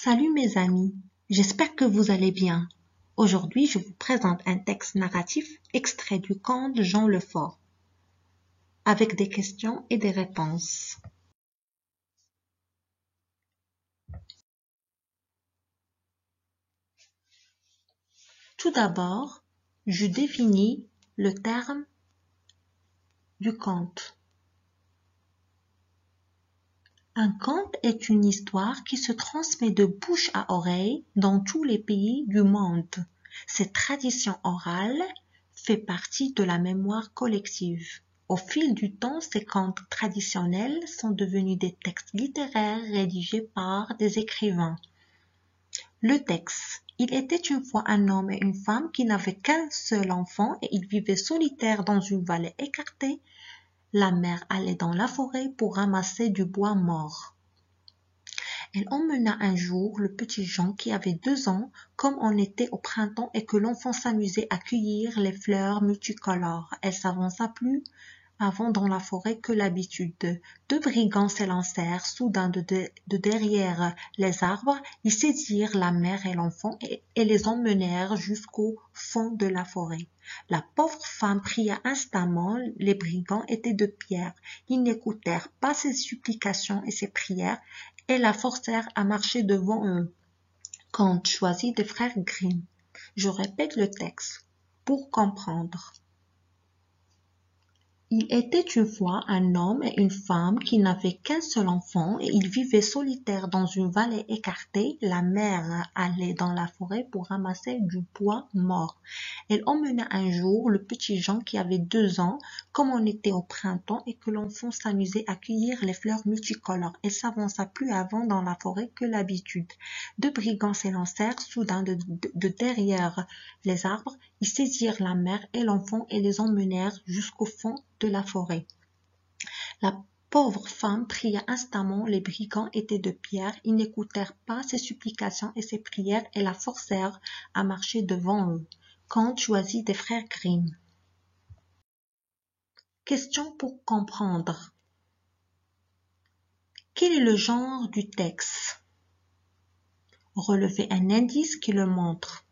Salut mes amis, j'espère que vous allez bien. Aujourd'hui, je vous présente un texte narratif extrait du conte de Jean Lefort, avec des questions et des réponses. Tout d'abord, je définis le terme du conte. Un conte est une histoire qui se transmet de bouche à oreille dans tous les pays du monde. Cette tradition orale fait partie de la mémoire collective. Au fil du temps, ces contes traditionnels sont devenus des textes littéraires rédigés par des écrivains. Le texte. Il était une fois un homme et une femme qui n'avaient qu'un seul enfant et ils vivaient solitaires dans une vallée écartée. La mère allait dans la forêt pour ramasser du bois mort. Elle emmena un jour le petit Jean qui avait 2 ans, comme on était au printemps et que l'enfant s'amusait à cueillir les fleurs multicolores. Elle s'avança plus avant dans la forêt que l'habitude. 2 brigands s'élancèrent soudain de derrière les arbres. Ils saisirent la mère et l'enfant et les emmenèrent jusqu'au fond de la forêt. La pauvre femme pria instamment. Les brigands étaient de pierre. Ils n'écoutèrent pas ses supplications et ses prières et la forcèrent à marcher devant eux. Conte choisi des frères Grimm. Je répète le texte pour comprendre. Il était une fois un homme et une femme qui n'avaient qu'un seul enfant et ils vivaient solitaires dans une vallée écartée. La mère allait dans la forêt pour ramasser du bois mort. Elle emmena un jour le petit Jean qui avait 2 ans, comme on était au printemps et que l'enfant s'amusait à cueillir les fleurs multicolores. Elle s'avança plus avant dans la forêt que l'habitude. 2 brigands s'élancèrent soudain de derrière les arbres. Ils saisirent la mère et l'enfant et les emmenèrent jusqu'au fond de la forêt. La pauvre femme pria instamment. Les brigands étaient de pierre. Ils n'écoutèrent pas ses supplications et ses prières et la forcèrent à marcher devant eux. Conte choisi des frères Grimm. Question pour comprendre. Quel est le genre du texte? Relevez un indice qui le montre.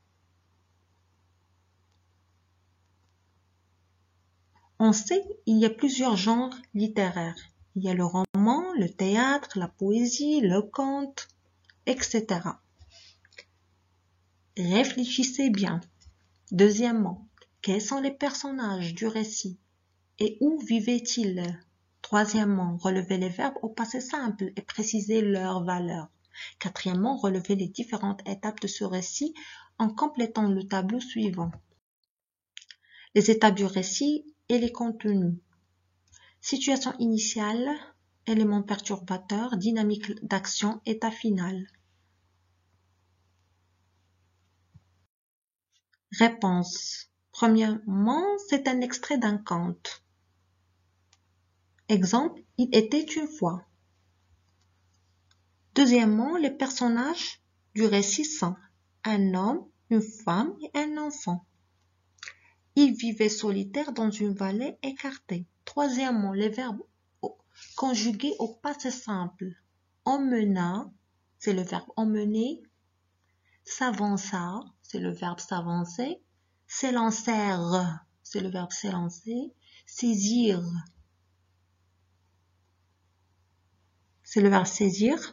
On sait qu'il y a plusieurs genres littéraires. Il y a le roman, le théâtre, la poésie, le conte, etc. Réfléchissez bien. Deuxièmement, quels sont les personnages du récit et où vivaient-ils? Troisièmement, relevez les verbes au passé simple et précisez leur valeur. Quatrièmement, relevez les différentes étapes de ce récit en complétant le tableau suivant. Les étapes du récit et les contenus. Situation initiale, élément perturbateur, dynamique d'action, état final. Réponse. Premièrement, c'est un extrait d'un conte. Exemple, il était une fois. Deuxièmement, les personnages du récit sont un homme, une femme et un enfant. Ils vivaient solitaires dans une vallée écartée. Troisièmement, les verbes conjugués au passé simple. Emmena, c'est le verbe emmener. S'avança, c'est le verbe s'avancer. S'élancèrent, c'est le verbe s'élancer. Saisir, c'est le verbe saisir.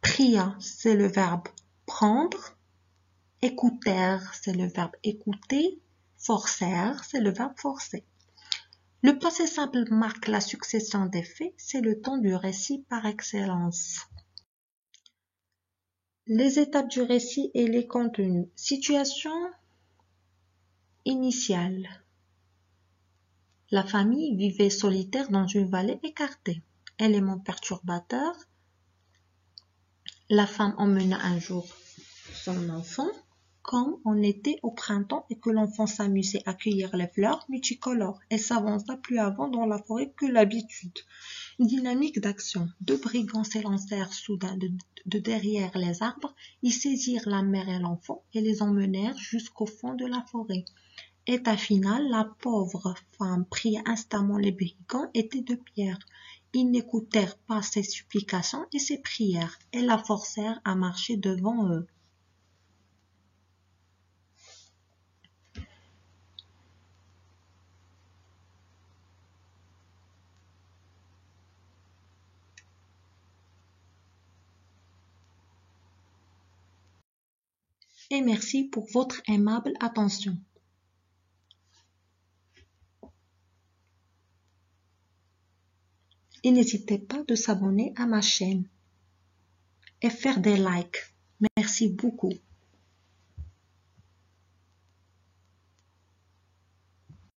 Pria, c'est le verbe prendre. Écoutèrent, c'est le verbe écouter. Forcèrent, c'est le verbe forcer. Le passé simple marque la succession des faits, c'est le temps du récit par excellence. Les étapes du récit et les contenus. Situation initiale. La famille vivait solitaire dans une vallée écartée. Élément perturbateur. La femme emmena un jour son enfant, comme on était au printemps et que l'enfant s'amusait à cueillir les fleurs multicolores. Elle s'avança plus avant dans la forêt que l'habitude. Dynamique d'action. 2 brigands s'élancèrent soudain de derrière les arbres. Ils saisirent la mère et l'enfant et les emmenèrent jusqu'au fond de la forêt. État final, la pauvre femme pria instamment. Les brigands étaient de pierre. Ils n'écoutèrent pas ses supplications et ses prières, et la forcèrent à marcher devant eux. Et merci pour votre aimable attention. Et n'hésitez pas de s'abonner à ma chaîne et faire des likes. Merci beaucoup.